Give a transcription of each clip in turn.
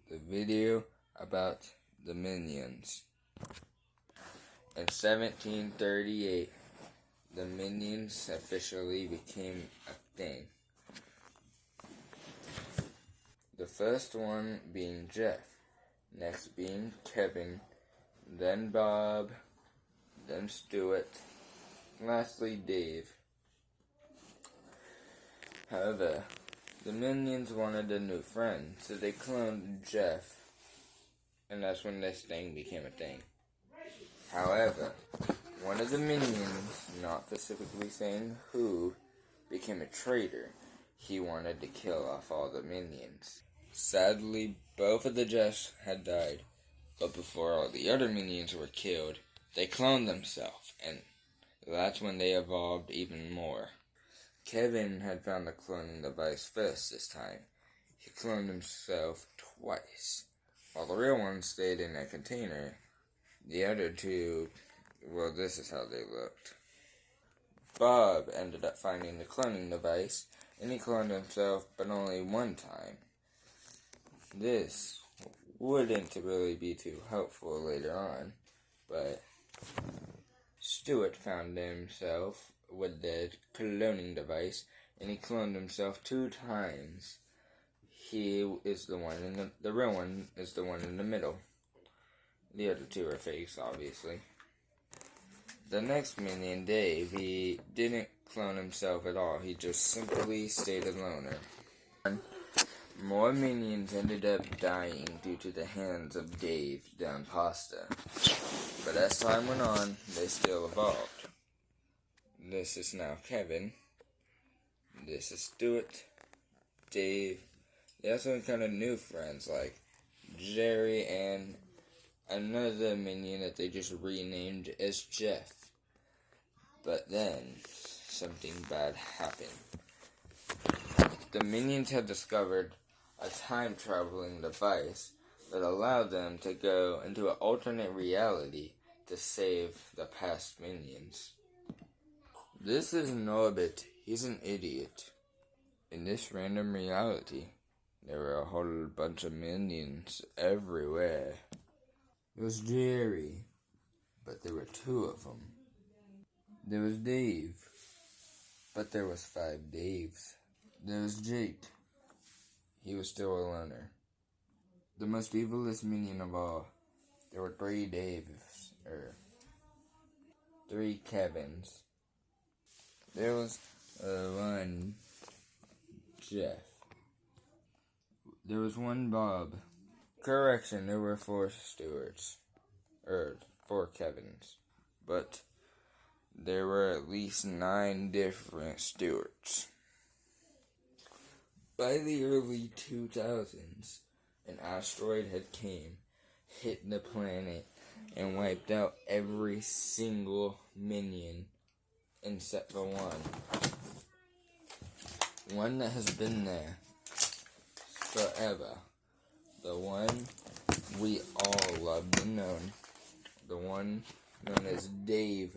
the video about the minions. In 1738, the minions officially became a thing. The first one being Jeff, next being Kevin, then Bob, then Stuart, lastly Dave. However, the minions wanted a new friend, so they cloned Jeff, and that's when this thing became a thing. However, one of the minions, not specifically saying who, became a traitor. He wanted to kill off all the minions. Sadly, both of the Jeffs had died, but before all the other minions were killed, they cloned themselves, and that's when they evolved even more. Kevin had found the cloning device first this time. He cloned himself twice. While the real one stayed in a container, the other two, well, this is how they looked. Bob ended up finding the cloning device, and he cloned himself, but only one time. This wouldn't really be too helpful later on, but Stuart found himself with the cloning device, and he cloned himself 2 times. He is the one in the real one is the one in the middle. The other 2 are fakes, obviously. The next minion, Dave, he didn't clone himself at all. He just simply stayed a loner. More minions ended up dying due to the hands of Dave the imposter. But as time went on, they still evolved. This is now Kevin. This is Stuart, Dave. They also encountered new friends like Jerry and another minion that they just renamed as Jeff. But then, something bad happened. The minions had discovered a time-traveling device that allowed them to go into an alternate reality to save the past minions. This is Norbit. He's an idiot. In this random reality, there were a whole bunch of minions everywhere. It was Jerry, but there were 2 of them. There was Dave, but there was 5 Daves. There was Jake. He was still a loner. The most evilest minion of all. There were 3 Daves, 3 Kevins. There was 1 Jeff. There was 1 Bob. Correction, there were 4 Stewarts. 4 Kevins. But there were at least 9 different Stewarts. By the early 2000s, an asteroid had came, hit the planet, and wiped out every single minion except for 1. One that has been there forever. The one we all loved and known. The one known as Dave.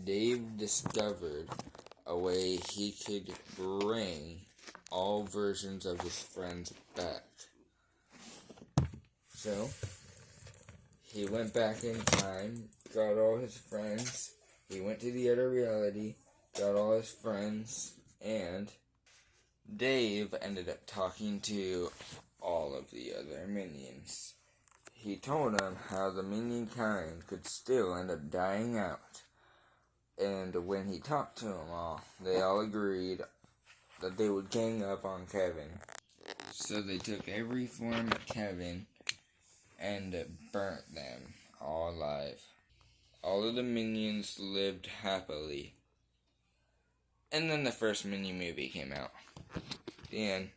Dave discovered a way he could bring all versions of his friends back. So, he went back in time, got all his friends, he went to the other reality, got all his friends, and Dave ended up talking to all of the other minions. He told them how the minion kind could still end up dying out. And when he talked to them all, they all agreed that they would gang up on Kevin. So they took every form of Kevin and burnt them all alive. All of the minions lived happily. And then the first mini movie came out. The end.